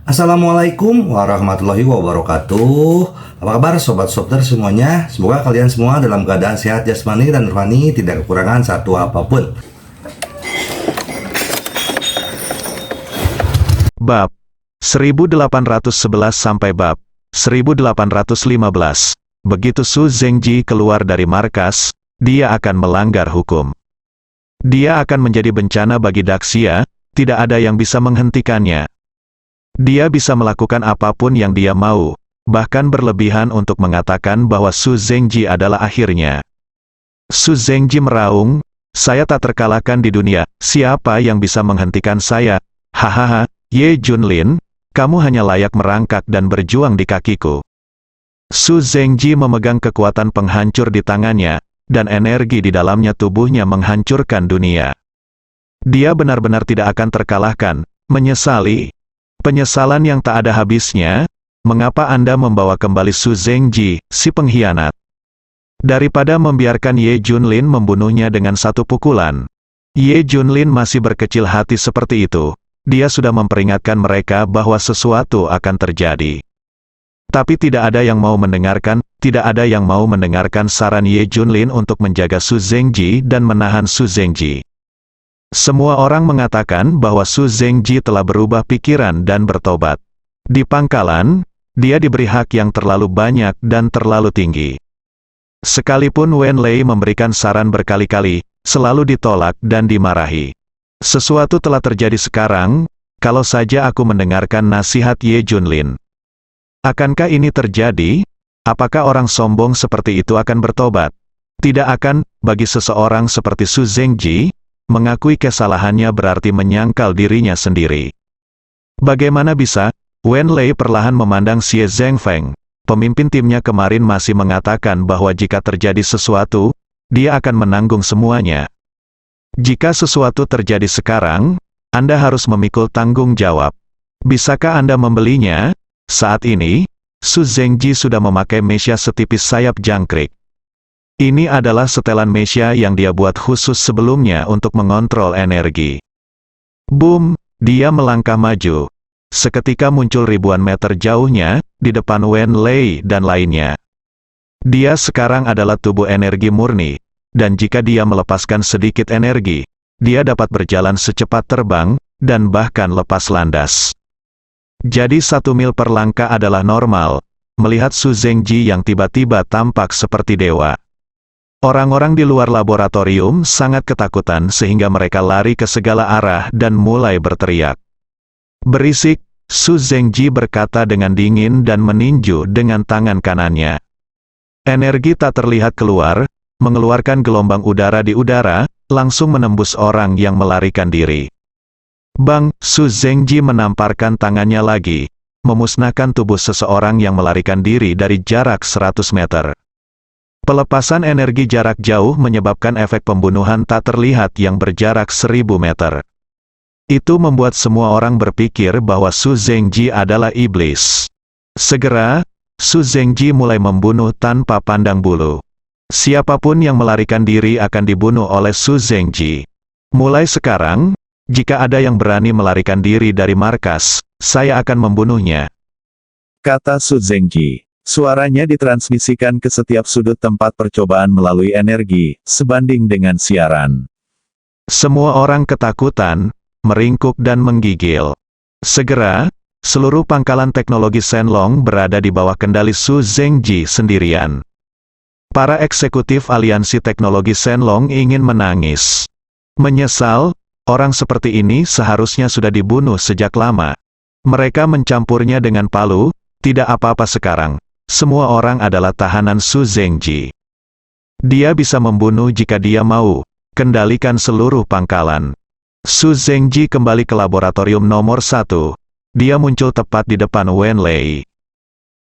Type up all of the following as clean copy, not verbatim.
Assalamualaikum warahmatullahi wabarakatuh. Apa kabar sobat Softer semuanya? Semoga kalian semua dalam keadaan sehat jasmani dan rohani, tidak kekurangan satu apapun. Bab 1811 sampai bab 1815. Begitu Su Zhengji keluar dari markas, dia akan melanggar hukum. Dia akan menjadi bencana bagi Daxia, tidak ada yang bisa menghentikannya. Dia bisa melakukan apapun yang dia mau, bahkan berlebihan untuk mengatakan bahwa Su Zhengji adalah akhirnya. Su Zhengji meraung, "Saya tak terkalahkan di dunia, siapa yang bisa menghentikan saya? Hahaha, Ye Junlin, kamu hanya layak merangkak dan berjuang di kakiku." Su Zhengji memegang kekuatan penghancur di tangannya, dan energi di dalamnya tubuhnya menghancurkan dunia. Dia benar-benar tidak akan terkalahkan, menyesali. Penyesalan yang tak ada habisnya. Mengapa Anda membawa kembali Su Zhengji, si pengkhianat? Daripada membiarkan Ye Junlin membunuhnya dengan satu pukulan. Ye Junlin masih berkecil hati seperti itu. Dia sudah memperingatkan mereka bahwa sesuatu akan terjadi. Tapi tidak ada yang mau mendengarkan, tidak ada yang mau mendengarkan saran Ye Junlin untuk menjaga Su Zhengji dan menahan Su Zhengji. Semua orang mengatakan bahwa Su Zhengji telah berubah pikiran dan bertobat. Di pangkalan, dia diberi hak yang terlalu banyak dan terlalu tinggi. Sekalipun Wen Lei memberikan saran berkali-kali, selalu ditolak dan dimarahi. Sesuatu telah terjadi sekarang, kalau saja aku mendengarkan nasihat Ye Junlin. Akankah ini terjadi? Apakah orang sombong seperti itu akan bertobat? Tidak akan. Bagi seseorang seperti Su Zhengji, mengakui kesalahannya berarti menyangkal dirinya sendiri. Bagaimana bisa? Wen Lei perlahan memandang Xie Zhengfeng. Pemimpin timnya kemarin masih mengatakan bahwa jika terjadi sesuatu, dia akan menanggung semuanya. Jika sesuatu terjadi sekarang, Anda harus memikul tanggung jawab. Bisakah Anda membelinya? Saat ini, Su Zhengji sudah memakai mesya setipis sayap jangkrik. Ini adalah setelan mesya yang dia buat khusus sebelumnya untuk mengontrol energi. Boom! Dia melangkah maju. Seketika muncul ribuan meter jauhnya, di depan Wen Lei dan lainnya. Dia sekarang adalah tubuh energi murni, dan jika dia melepaskan sedikit energi, dia dapat berjalan secepat terbang, dan bahkan lepas landas. Jadi 1 mil per langkah adalah normal, melihat Su Zhengji yang tiba-tiba tampak seperti dewa. Orang-orang di luar laboratorium sangat ketakutan sehingga mereka lari ke segala arah dan mulai berteriak. "Berisik!" Su Zhengji berkata dengan dingin dan meninju dengan tangan kanannya. Energi tak terlihat keluar, mengeluarkan gelombang udara di udara, langsung menembus orang yang melarikan diri. Bang! Su Zhengji menamparkan tangannya lagi, memusnahkan tubuh seseorang yang melarikan diri dari jarak 100 meter. Pelepasan energi jarak jauh menyebabkan efek pembunuhan tak terlihat yang berjarak 1000 meter. Itu membuat semua orang berpikir bahwa Su Zhengji adalah iblis. Segera, Su Zhengji mulai membunuh tanpa pandang bulu. Siapapun yang melarikan diri akan dibunuh oleh Su Zhengji. Mulai sekarang, jika ada yang berani melarikan diri dari markas, saya akan membunuhnya, kata Su Zhengji. Suaranya ditransmisikan ke setiap sudut tempat percobaan melalui energi, sebanding dengan siaran. Semua orang ketakutan, meringkuk dan menggigil. Segera, seluruh pangkalan teknologi Shenlong berada di bawah kendali Su Zhengji sendirian. Para eksekutif aliansi teknologi Shenlong ingin menangis. Menyesal, orang seperti ini seharusnya sudah dibunuh sejak lama. Mereka mencampurnya dengan palu, tidak apa-apa sekarang. Semua orang adalah tahanan Su Zhengji. Dia bisa membunuh jika dia mau, kendalikan seluruh pangkalan. Su Zhengji kembali ke laboratorium nomor 1. Dia muncul tepat di depan Wen Lei.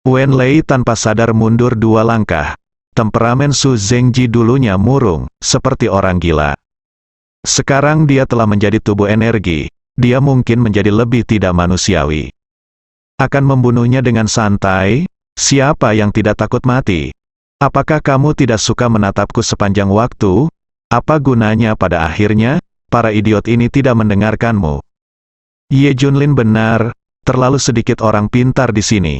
Wen Lei tanpa sadar mundur 2 langkah. Temperamen Su Zhengji dulunya murung, seperti orang gila. Sekarang dia telah menjadi tubuh energi, dia mungkin menjadi lebih tidak manusiawi. Akan membunuhnya dengan santai? Siapa yang tidak takut mati? Apakah kamu tidak suka menatapku sepanjang waktu? Apa gunanya pada akhirnya? Para idiot ini tidak mendengarkanmu. Ye Junlin benar, terlalu sedikit orang pintar di sini.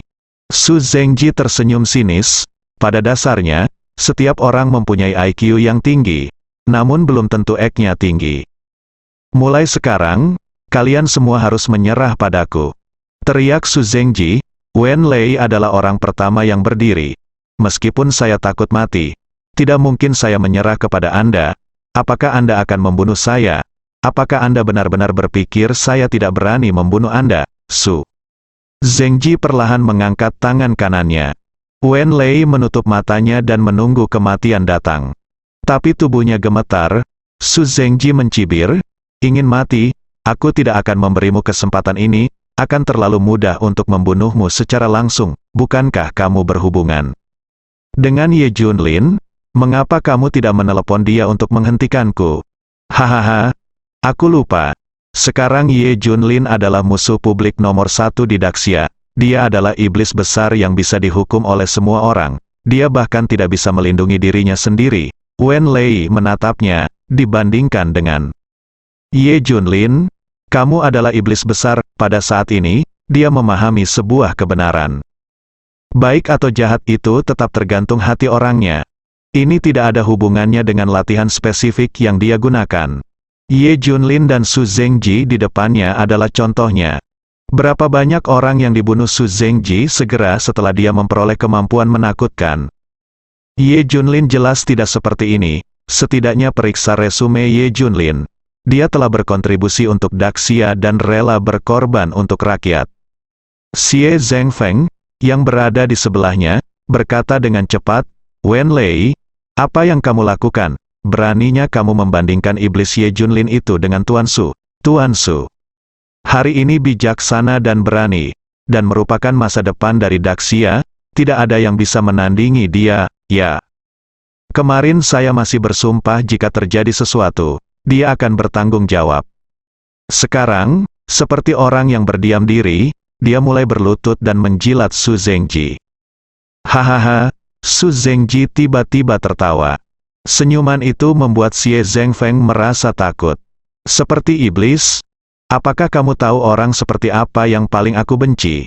Su Zhengji tersenyum sinis. Pada dasarnya, setiap orang mempunyai IQ yang tinggi, namun belum tentu EQ-nya tinggi. Mulai sekarang, kalian semua harus menyerah padaku. Teriak Su Zhengji. Wen Lei adalah orang pertama yang berdiri. Meskipun saya takut mati, tidak mungkin saya menyerah kepada Anda. Apakah Anda akan membunuh saya? Apakah Anda benar-benar berpikir saya tidak berani membunuh Anda? Su Zhengji perlahan mengangkat tangan kanannya. Wen Lei menutup matanya dan menunggu kematian datang. Tapi tubuhnya gemetar. Su Zhengji mencibir, ingin mati, aku tidak akan memberimu kesempatan ini, akan terlalu mudah untuk membunuhmu secara langsung, bukankah kamu berhubungan dengan Ye Junlin? Mengapa kamu tidak menelepon dia untuk menghentikanku? Hahaha, aku lupa. Sekarang Ye Junlin adalah musuh publik nomor 1 di Daxia. Dia adalah iblis besar yang bisa dihukum oleh semua orang. Dia bahkan tidak bisa melindungi dirinya sendiri. Wen Lei menatapnya, dibandingkan dengan Ye Junlin, kamu adalah iblis besar. Pada saat ini, dia memahami sebuah kebenaran. Baik atau jahat itu tetap tergantung hati orangnya. Ini tidak ada hubungannya dengan latihan spesifik yang dia gunakan. Ye Junlin dan Su Zhengji di depannya adalah contohnya. Berapa banyak orang yang dibunuh Su Zhengji segera setelah dia memperoleh kemampuan menakutkan. Ye Junlin jelas tidak seperti ini. Setidaknya periksa resume Ye Junlin. Dia telah berkontribusi untuk Daxia dan rela berkorban untuk rakyat. Xie Zhengfeng, yang berada di sebelahnya, berkata dengan cepat, Wen Lei, apa yang kamu lakukan? Beraninya kamu membandingkan iblis Ye Junlin itu dengan Tuan Su. Tuan Su hari ini bijaksana dan berani, dan merupakan masa depan dari Daxia, tidak ada yang bisa menandingi dia, ya. Kemarin saya masih bersumpah jika terjadi sesuatu, dia akan bertanggung jawab. Sekarang, seperti orang yang berdiam diri, dia mulai berlutut dan menjilat Su Zhengji. Hahaha, Su Zhengji tiba-tiba tertawa. Senyuman itu membuat Xie Zhengfeng merasa takut. Seperti iblis, apakah kamu tahu orang seperti apa yang paling aku benci?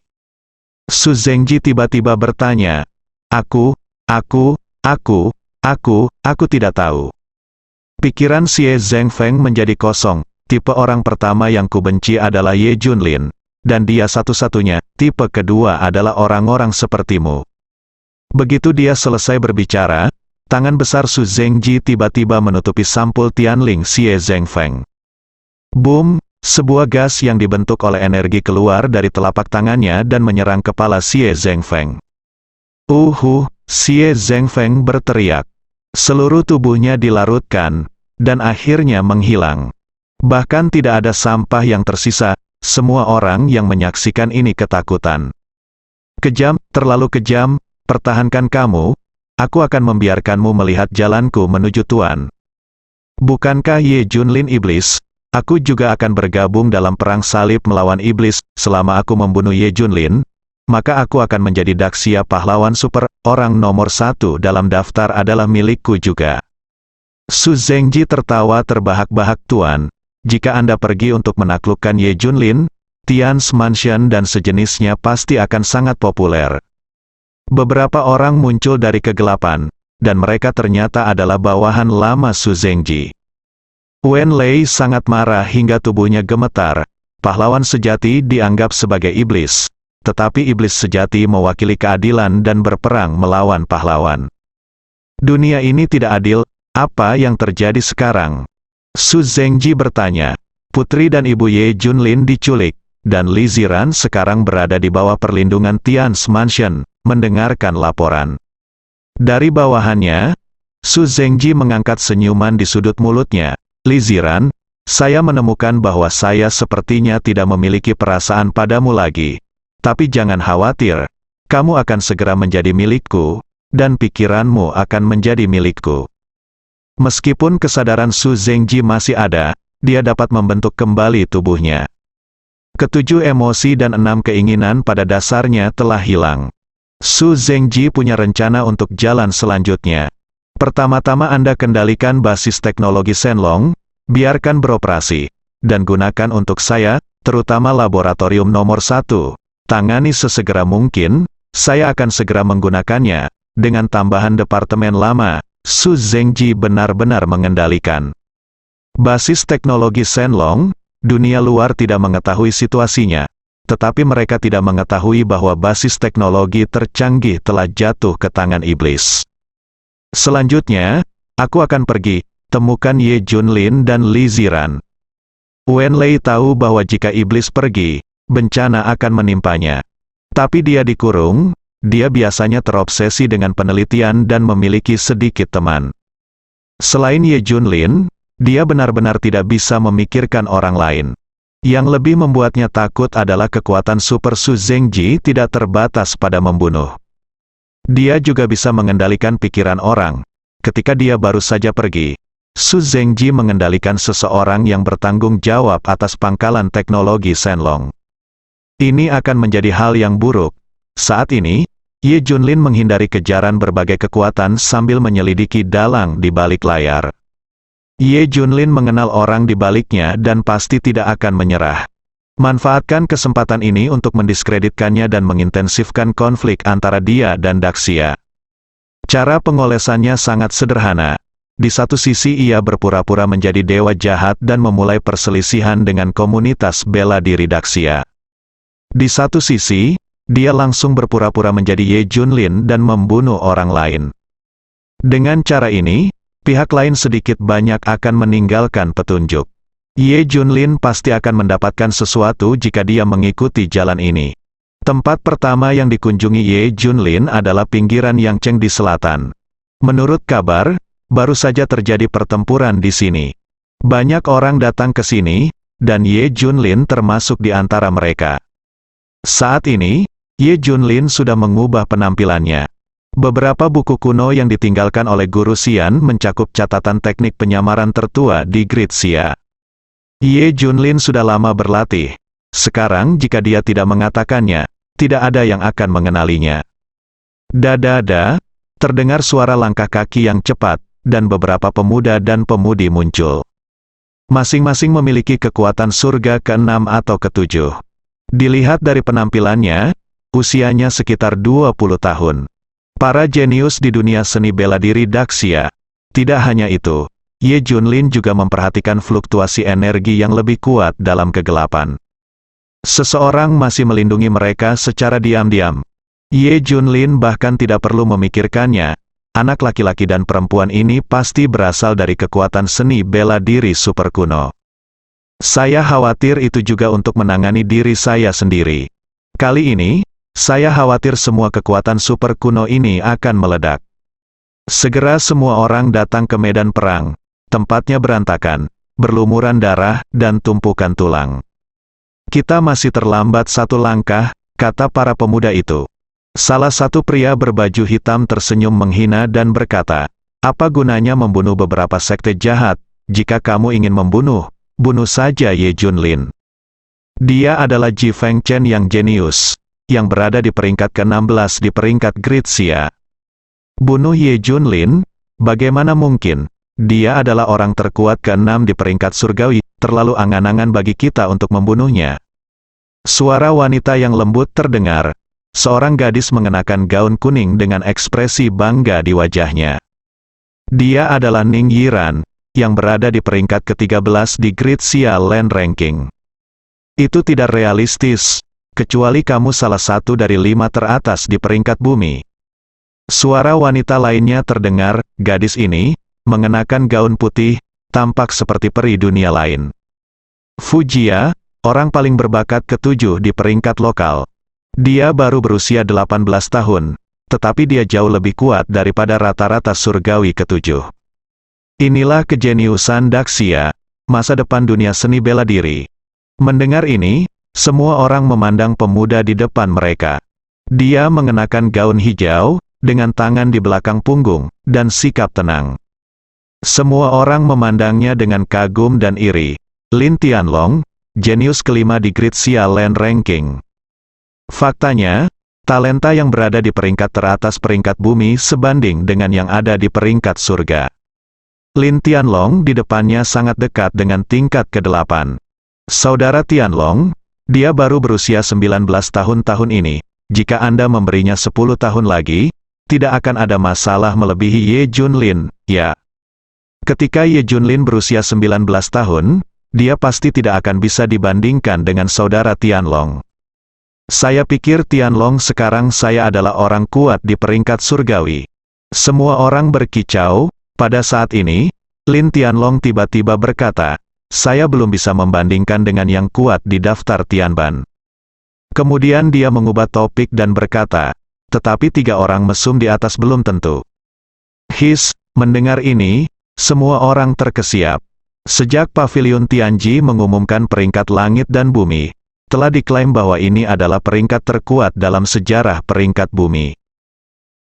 Su Zhengji tiba-tiba bertanya. Aku tidak tahu. Pikiran Xie Zhengfeng menjadi kosong. Tipe orang pertama yang kubenci adalah Ye Junlin. Dan dia satu-satunya. Tipe kedua adalah orang-orang sepertimu. Begitu dia selesai berbicara, tangan besar Su Zhengji tiba-tiba menutupi sampul Tianling Xie Zhengfeng. Boom! Sebuah gas yang dibentuk oleh energi keluar dari telapak tangannya dan menyerang kepala Xie Zhengfeng. Xie Zhengfeng berteriak. Seluruh tubuhnya dilarutkan, dan akhirnya menghilang. Bahkan tidak ada sampah yang tersisa, semua orang yang menyaksikan ini ketakutan. Kejam, terlalu kejam, pertahankan kamu, aku akan membiarkanmu melihat jalanku menuju Tuan. Bukankah Ye Junlin iblis? Aku juga akan bergabung dalam perang salib melawan iblis, selama aku membunuh Ye Junlin, maka aku akan menjadi Daxia pahlawan super, orang nomor 1 dalam daftar adalah milikku juga. Su Zhengji tertawa terbahak-bahak Tuan, jika Anda pergi untuk menaklukkan Ye Junlin, Tian's Mansion dan sejenisnya pasti akan sangat populer. Beberapa orang muncul dari kegelapan, dan mereka ternyata adalah bawahan lama Su Zhengji. Wen Lei sangat marah hingga tubuhnya gemetar. Pahlawan sejati dianggap sebagai iblis. Tetapi iblis sejati mewakili keadilan dan berperang melawan pahlawan. Dunia ini tidak adil, apa yang terjadi sekarang? Su Zhengji bertanya. Putri dan ibu Ye Junlin diculik, dan Li Ziran sekarang berada di bawah perlindungan Tian's Mansion, mendengarkan laporan. Dari bawahannya, Su Zhengji mengangkat senyuman di sudut mulutnya. Li Ziran, saya menemukan bahwa saya sepertinya tidak memiliki perasaan padamu lagi. Tapi jangan khawatir, kamu akan segera menjadi milikku, dan pikiranmu akan menjadi milikku. Meskipun kesadaran Su Zhengji masih ada, dia dapat membentuk kembali tubuhnya. Ketujuh emosi dan 6 keinginan pada dasarnya telah hilang. Su Zhengji punya rencana untuk jalan selanjutnya. Pertama-tama Anda kendalikan basis teknologi Shenlong, biarkan beroperasi, dan gunakan untuk saya, terutama laboratorium nomor 1. Tangani sesegera mungkin, saya akan segera menggunakannya. Dengan tambahan departemen lama, Su Zhengji benar-benar mengendalikan. Basis teknologi Shenlong, dunia luar tidak mengetahui situasinya. Tetapi mereka tidak mengetahui bahwa basis teknologi tercanggih telah jatuh ke tangan iblis. Selanjutnya, aku akan pergi, temukan Ye Junlin dan Li Ziran. Wen Lei tahu bahwa jika iblis pergi, bencana akan menimpanya. Tapi dia dikurung, dia biasanya terobsesi dengan penelitian dan memiliki sedikit teman. Selain Ye Junlin, dia benar-benar tidak bisa memikirkan orang lain. Yang lebih membuatnya takut adalah kekuatan super Su Zhengji tidak terbatas pada membunuh. Dia juga bisa mengendalikan pikiran orang. Ketika dia baru saja pergi, Su Zhengji mengendalikan seseorang yang bertanggung jawab atas pangkalan teknologi Shenlong. Ini akan menjadi hal yang buruk. Saat ini, Ye Junlin menghindari kejaran berbagai kekuatan sambil menyelidiki dalang di balik layar. Ye Junlin mengenal orang di baliknya dan pasti tidak akan menyerah. Manfaatkan kesempatan ini untuk mendiskreditkannya dan mengintensifkan konflik antara dia dan Daxia. Cara pengolesannya sangat sederhana. Di satu sisi ia berpura-pura menjadi dewa jahat dan memulai perselisihan dengan komunitas bela diri Daxia. Di satu sisi, dia langsung berpura-pura menjadi Ye Junlin dan membunuh orang lain. Dengan cara ini, pihak lain sedikit banyak akan meninggalkan petunjuk. Ye Junlin pasti akan mendapatkan sesuatu jika dia mengikuti jalan ini. Tempat pertama yang dikunjungi Ye Junlin adalah pinggiran Yangcheng di selatan. Menurut kabar, baru saja terjadi pertempuran di sini. Banyak orang datang ke sini, dan Ye Junlin termasuk di antara mereka. Saat ini, Ye Junlin sudah mengubah penampilannya. Beberapa buku kuno yang ditinggalkan oleh Guru Xian mencakup catatan teknik penyamaran tertua di Great Xia. Ye Junlin sudah lama berlatih. Sekarang jika dia tidak mengatakannya, tidak ada yang akan mengenalinya. Dada, terdengar suara langkah kaki yang cepat, dan beberapa pemuda dan pemudi muncul. Masing-masing memiliki kekuatan surga ke-6 atau ke-7. Dilihat dari penampilannya, usianya sekitar 20 tahun. Para jenius di dunia seni bela diri Daxia. Tidak hanya itu, Ye Junlin juga memperhatikan fluktuasi energi yang lebih kuat dalam kegelapan. Seseorang masih melindungi mereka secara diam-diam. Ye Junlin bahkan tidak perlu memikirkannya. Anak laki-laki dan perempuan ini pasti berasal dari kekuatan seni bela diri super kuno. Saya khawatir itu juga untuk menangani diri saya sendiri. Kali ini, saya khawatir semua kekuatan super kuno ini akan meledak. Segera semua orang datang ke medan perang. Tempatnya berantakan, berlumuran darah, dan tumpukan tulang. Kita masih terlambat satu langkah, kata para pemuda itu. Salah satu pria berbaju hitam tersenyum menghina dan berkata, apa gunanya membunuh beberapa sekte jahat? Jika kamu ingin membunuh, bunuh saja Ye Junlin. Dia adalah Ji Fengchen yang jenius, yang berada di peringkat ke-16 di peringkat Great Xia. Bunuh Ye Junlin? Bagaimana mungkin? Dia adalah orang terkuat ke-6 di peringkat surgawi, terlalu angan-angan bagi kita untuk membunuhnya. Suara wanita yang lembut terdengar. Seorang gadis mengenakan gaun kuning dengan ekspresi bangga di wajahnya. Dia adalah Ning Yiran, yang berada di peringkat ke-13 di Great Xia Land Ranking. Itu tidak realistis, kecuali kamu salah satu dari 5 teratas di peringkat bumi. Suara wanita lainnya terdengar, gadis ini, mengenakan gaun putih, tampak seperti peri dunia lain. Fujia, orang paling berbakat ke-7 di peringkat lokal. Dia baru berusia 18 tahun, tetapi dia jauh lebih kuat daripada rata-rata surgawi ke-7. Inilah kejeniusan Daxia, masa depan dunia seni bela diri. Mendengar ini, semua orang memandang pemuda di depan mereka. Dia mengenakan gaun hijau, dengan tangan di belakang punggung, dan sikap tenang. Semua orang memandangnya dengan kagum dan iri. Lin Tianlong, jenius kelima di Great Xia Land Ranking. Faktanya, talenta yang berada di peringkat teratas peringkat bumi sebanding dengan yang ada di peringkat surga. Lin Tianlong di depannya sangat dekat dengan tingkat ke-8. Saudara Tianlong, Dia baru berusia 19 tahun ini. Jika Anda memberinya 10 tahun lagi, tidak akan ada masalah melebihi Ye Junlin, ya. Ketika Ye Junlin berusia 19 tahun, dia pasti tidak akan bisa dibandingkan dengan saudara Tianlong. Saya pikir Tianlong sekarang saya adalah orang kuat di peringkat surgawi. Semua orang berkicau. Pada saat ini, Lin Tianlong tiba-tiba berkata, saya belum bisa membandingkan dengan yang kuat di daftar Tianban. Kemudian dia mengubah topik dan berkata, tetapi 3 orang mesum di atas belum tentu. Mendengar ini, semua orang terkesiap. Sejak Pavilion Tianji mengumumkan peringkat langit dan bumi, telah diklaim bahwa ini adalah peringkat terkuat dalam sejarah peringkat bumi.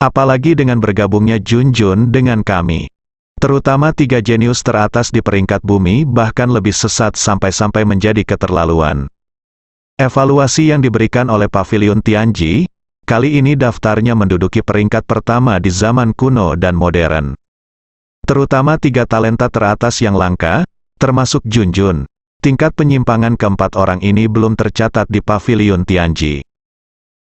Apalagi dengan bergabungnya Junjun dengan kami. Terutama 3 jenius teratas di peringkat bumi bahkan lebih sesat sampai-sampai menjadi keterlaluan. Evaluasi yang diberikan oleh Pavilion Tianji, kali ini daftarnya menduduki peringkat pertama di zaman kuno dan modern. Terutama 3 talenta teratas yang langka, termasuk Junjun. Tingkat penyimpangan keempat orang ini belum tercatat di Pavilion Tianji.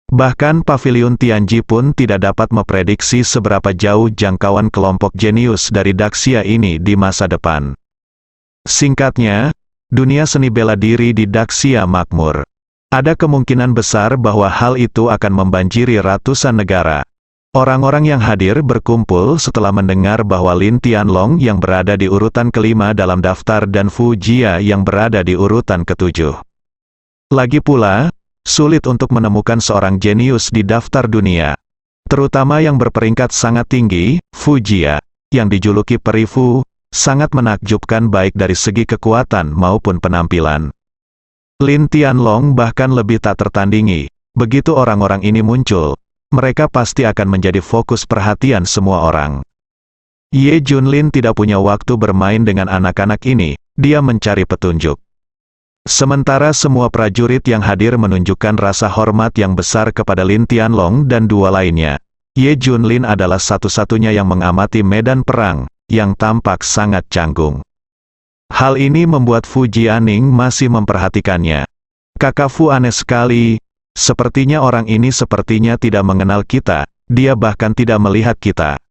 Bahkan Pavilion Tianji pun tidak dapat memprediksi seberapa jauh jangkauan kelompok jenius dari Daxia ini di masa depan. Singkatnya, dunia seni bela diri di Daxia makmur. Ada kemungkinan besar bahwa hal itu akan membanjiri ratusan negara. Orang-orang yang hadir berkumpul setelah mendengar bahwa Lin Tianlong yang berada di urutan kelima dalam daftar dan Fu Jia yang berada di urutan ke-7. Lagi pula, sulit untuk menemukan seorang jenius di daftar dunia. Terutama yang berperingkat sangat tinggi, Fu Jia, yang dijuluki Peri Fu, sangat menakjubkan baik dari segi kekuatan maupun penampilan. Lin Tianlong bahkan lebih tak tertandingi. Begitu orang-orang ini muncul, mereka pasti akan menjadi fokus perhatian semua orang. Ye Junlin tidak punya waktu bermain dengan anak-anak ini, dia mencari petunjuk. Sementara semua prajurit yang hadir menunjukkan rasa hormat yang besar kepada Lin Tianlong dan 2 lainnya. Ye Junlin adalah satu-satunya yang mengamati medan perang, yang tampak sangat canggung. Hal ini membuat Fu Jianing masih memperhatikannya. Kakak Fu aneh sekali, sepertinya orang ini sepertinya tidak mengenal kita, dia bahkan tidak melihat kita.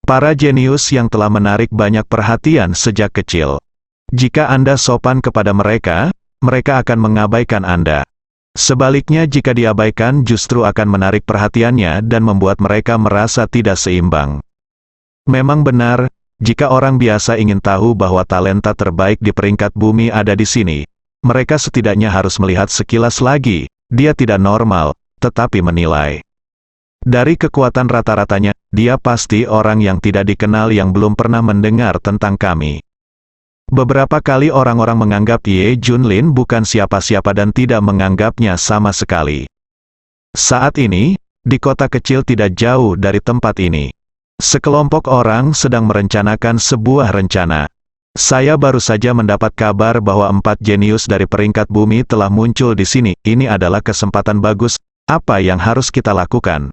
Para jenius yang telah menarik banyak perhatian sejak kecil. Jika Anda sopan kepada mereka, mereka akan mengabaikan Anda. Sebaliknya jika diabaikan justru akan menarik perhatiannya dan membuat mereka merasa tidak seimbang. Memang benar, jika orang biasa ingin tahu bahwa talenta terbaik di peringkat bumi ada di sini, mereka setidaknya harus melihat sekilas lagi, dia tidak normal, tetapi menilai. Dari kekuatan rata-ratanya, dia pasti orang yang tidak dikenal yang belum pernah mendengar tentang kami. Beberapa kali orang-orang menganggap Ye Junlin bukan siapa-siapa dan tidak menganggapnya sama sekali. Saat ini, di kota kecil tidak jauh dari tempat ini, sekelompok orang sedang merencanakan sebuah rencana. Saya baru saja mendapat kabar bahwa 4 jenius dari peringkat bumi telah muncul di sini. Ini adalah kesempatan bagus. Apa yang harus kita lakukan?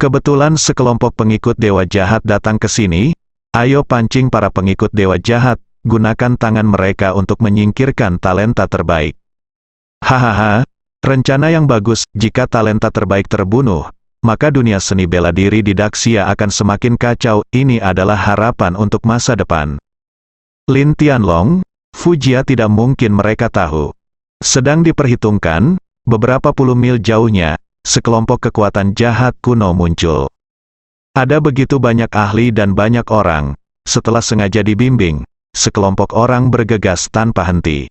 Kebetulan sekelompok pengikut Dewa Jahat datang ke sini. Ayo pancing para pengikut Dewa Jahat. Gunakan tangan mereka untuk menyingkirkan talenta terbaik. Hahaha, rencana yang bagus. Jika talenta terbaik terbunuh, maka dunia seni bela diri di Daxia akan semakin kacau. Ini adalah harapan untuk masa depan. Lin Tianlong, Fu Jia tidak mungkin mereka tahu. Sedang diperhitungkan, beberapa puluh mil jauhnya, sekelompok kekuatan jahat kuno muncul. Ada begitu banyak ahli dan banyak orang. Setelah sengaja dibimbing, sekelompok orang bergegas tanpa henti.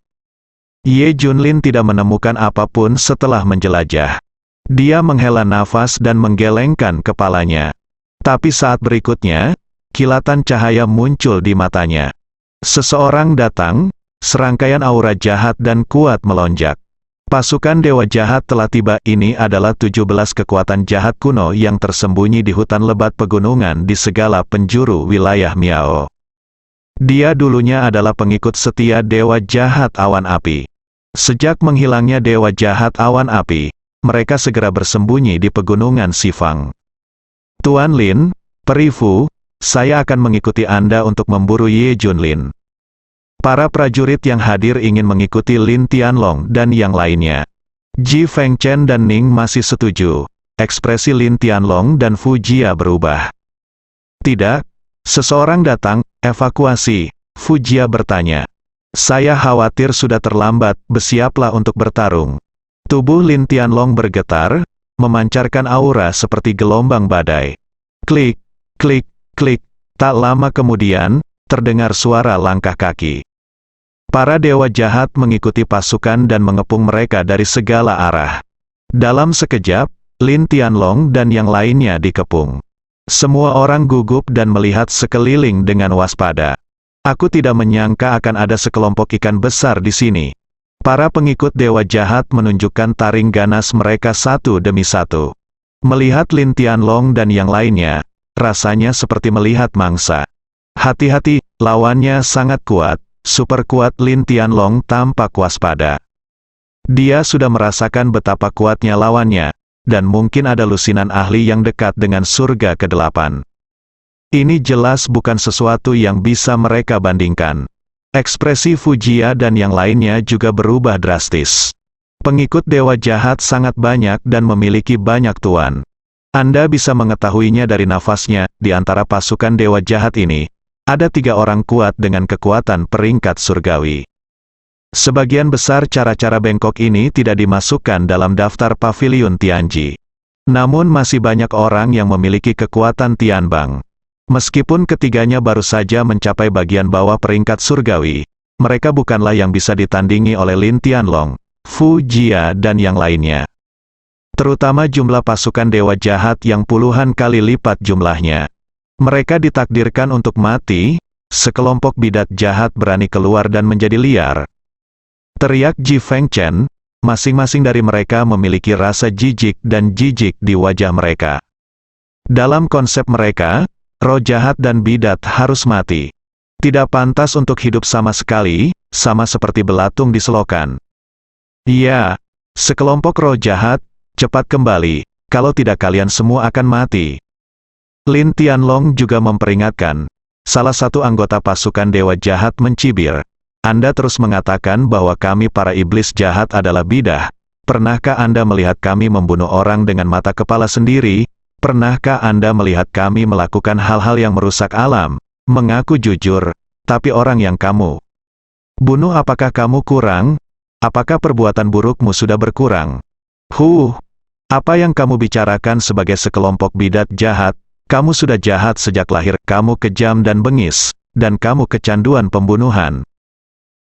Ye Junlin tidak menemukan apapun setelah menjelajah. Dia menghela nafas dan menggelengkan kepalanya. Tapi saat berikutnya, kilatan cahaya muncul di matanya. Seseorang datang, serangkaian aura jahat dan kuat melonjak. Pasukan Dewa Jahat telah tiba. Ini adalah 17 kekuatan jahat kuno yang tersembunyi di hutan lebat pegunungan di segala penjuru wilayah Miao. Dia dulunya adalah pengikut setia Dewa Jahat Awan Api. Sejak menghilangnya Dewa Jahat Awan Api, mereka segera bersembunyi di pegunungan Sifang. Tuan Lin, Peri Fu, saya akan mengikuti Anda untuk memburu Ye Junlin. Para prajurit yang hadir ingin mengikuti Lin Tianlong dan yang lainnya. Ji Fengchen dan Ning masih setuju. Ekspresi Lin Tianlong dan Fu Jia berubah. Tidak, seseorang datang, evakuasi. Fu Jia bertanya. Saya khawatir sudah terlambat, bersiaplah untuk bertarung. Tubuh Lin Tianlong bergetar, memancarkan aura seperti gelombang badai. Klik, klik, klik. Tak lama kemudian, terdengar suara langkah kaki. Para dewa jahat mengikuti pasukan dan mengepung mereka dari segala arah. Dalam sekejap, Lin Tianlong dan yang lainnya dikepung. Semua orang gugup dan melihat sekeliling dengan waspada. Aku tidak menyangka akan ada sekelompok ikan besar di sini. Para pengikut dewa jahat menunjukkan taring ganas mereka satu demi satu. Melihat Lin Tianlong dan yang lainnya, rasanya seperti melihat mangsa. Hati-hati, lawannya sangat kuat. Super kuat. Lin Tianlong tampak waspada. Dia sudah merasakan betapa kuatnya lawannya, dan mungkin ada lusinan ahli yang dekat dengan surga ke-8. Ini jelas bukan sesuatu yang bisa mereka bandingkan. Ekspresi Fu Jia dan yang lainnya juga berubah drastis. Pengikut dewa jahat sangat banyak dan memiliki banyak tuan. Anda bisa mengetahuinya dari nafasnya. Di antara pasukan dewa jahat ini, ada 3 orang kuat dengan kekuatan peringkat surgawi. Sebagian besar cara-cara bengkok ini tidak dimasukkan dalam daftar pavilion Tianji. Namun masih banyak orang yang memiliki kekuatan Tianbang. Meskipun ketiganya baru saja mencapai bagian bawah peringkat surgawi, mereka bukanlah yang bisa ditandingi oleh Lin Tianlong, Fu Jia dan yang lainnya. Terutama jumlah pasukan dewa jahat yang puluhan kali lipat jumlahnya. Mereka ditakdirkan untuk mati. Sekelompok bidat jahat berani keluar dan menjadi liar. Teriak Ji Fengchen, masing-masing dari mereka memiliki rasa jijik dan jijik di wajah mereka. Dalam konsep mereka, roh jahat dan bidat harus mati. Tidak pantas untuk hidup sama sekali, sama seperti belatung di selokan. Iya, sekelompok roh jahat, cepat kembali, kalau tidak kalian semua akan mati. Lin Tianlong juga memperingatkan. Salah satu anggota pasukan dewa jahat mencibir. Anda terus mengatakan bahwa kami para iblis jahat adalah bidah. Pernahkah Anda melihat kami membunuh orang dengan mata kepala sendiri? Pernahkah Anda melihat kami melakukan hal-hal yang merusak alam? Mengaku jujur, tapi orang yang kamu bunuh, apakah kamu kurang? Apakah perbuatan burukmu sudah berkurang? Apa yang kamu bicarakan sebagai sekelompok bidat jahat? Kamu sudah jahat sejak lahir, kamu kejam dan bengis, dan kamu kecanduan pembunuhan.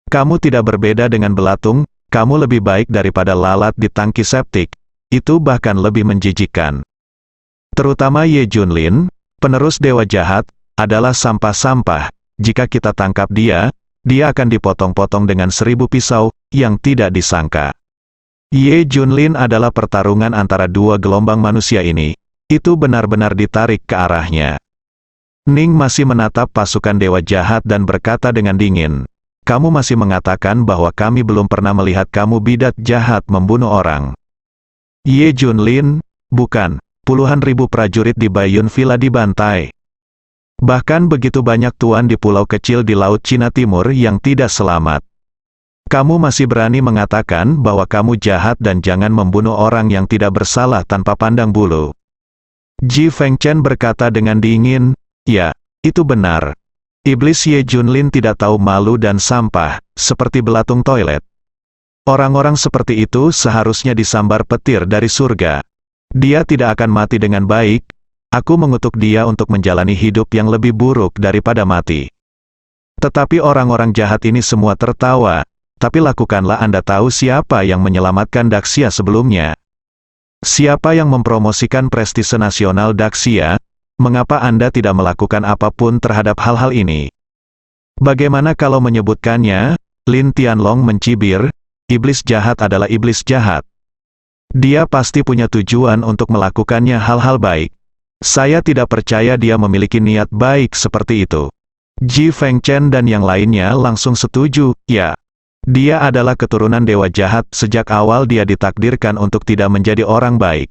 Kamu tidak berbeda dengan belatung, kamu lebih baik daripada lalat di tangki septik. Itu bahkan lebih menjijikkan. Terutama Ye Junlin, penerus dewa jahat, adalah sampah-sampah. Jika kita tangkap dia, dia akan dipotong-potong dengan 1000 pisau, yang tidak disangka. Ye Junlin adalah pertarungan antara 2 gelombang manusia ini. Itu benar-benar ditarik ke arahnya. Ning masih menatap pasukan dewa jahat dan berkata dengan dingin, kamu masih mengatakan bahwa kami belum pernah melihat kamu bidat jahat membunuh orang. Ye Junlin, bukan, puluhan ribu prajurit di Baiyun Villa dibantai. Bahkan begitu banyak tuan di pulau kecil di Laut Cina Timur yang tidak selamat. Kamu masih berani mengatakan bahwa kamu jahat dan jangan membunuh orang yang tidak bersalah tanpa pandang bulu. Ji Fengchen berkata dengan dingin, ya, itu benar. Iblis Ye Junlin tidak tahu malu dan sampah, seperti belatung toilet. Orang-orang seperti itu seharusnya disambar petir dari surga. Dia tidak akan mati dengan baik. Aku mengutuk dia untuk menjalani hidup yang lebih buruk daripada mati. Tetapi orang-orang jahat ini semua tertawa. Tapi lakukanlah. Anda tahu siapa yang menyelamatkan Daxia sebelumnya? Siapa yang mempromosikan prestise nasional Daxia? Mengapa Anda tidak melakukan apapun terhadap hal-hal ini? Bagaimana kalau menyebutkannya? Lin Tianlong mencibir, iblis jahat adalah iblis jahat. Dia pasti punya tujuan untuk melakukannya hal-hal baik. Saya tidak percaya dia memiliki niat baik seperti itu. Ji Fengchen dan yang lainnya langsung setuju, ya. Dia adalah keturunan dewa jahat, sejak awal dia ditakdirkan untuk tidak menjadi orang baik.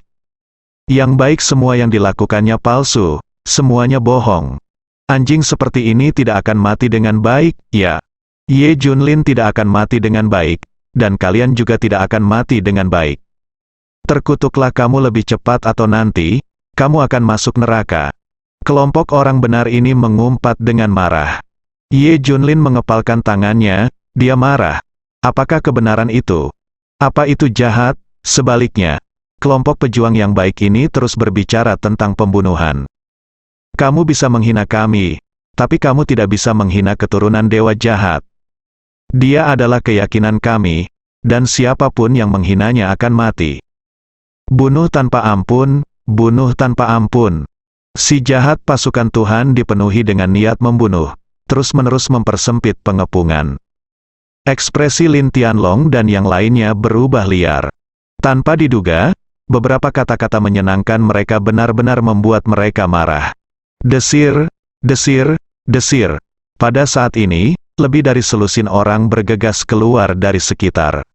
Yang baik semua yang dilakukannya palsu, semuanya bohong. Anjing seperti ini tidak akan mati dengan baik, ya. Ye Junlin tidak akan mati dengan baik, dan kalian juga tidak akan mati dengan baik. Terkutuklah kamu lebih cepat atau nanti, kamu akan masuk neraka. Kelompok orang benar ini mengumpat dengan marah. Ye Junlin mengepalkan tangannya, dia marah. Apakah kebenaran itu? Apa itu jahat? Sebaliknya, kelompok pejuang yang baik ini terus berbicara tentang pembunuhan. Kamu bisa menghina kami, tapi kamu tidak bisa menghina keturunan dewa jahat. Dia adalah keyakinan kami, dan siapapun yang menghinanya akan mati. Bunuh tanpa ampun, bunuh tanpa ampun. Si jahat pasukan Tuhan dipenuhi dengan niat membunuh, terus-menerus mempersempit pengepungan. Ekspresi Lin Tianlong dan yang lainnya berubah liar. Tanpa diduga, beberapa kata-kata menyenangkan mereka benar-benar membuat mereka marah. Desir, desir, desir. Pada saat ini, lebih dari selusin orang bergegas keluar dari sekitar.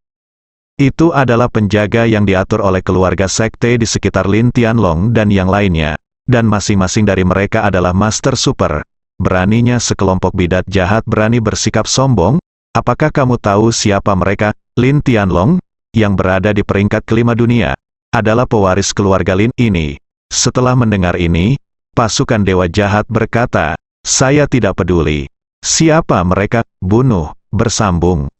Itu adalah penjaga yang diatur oleh keluarga sekte di sekitar Lin Tianlong dan yang lainnya, dan masing-masing dari mereka adalah Master Super. Beraninya sekelompok bidat jahat berani bersikap sombong? Apakah kamu tahu siapa mereka? Lin Tianlong, yang berada di peringkat kelima dunia, adalah pewaris keluarga Lin ini. Setelah mendengar ini, pasukan dewa jahat berkata, saya tidak peduli. Siapa mereka? Bunuh, bersambung.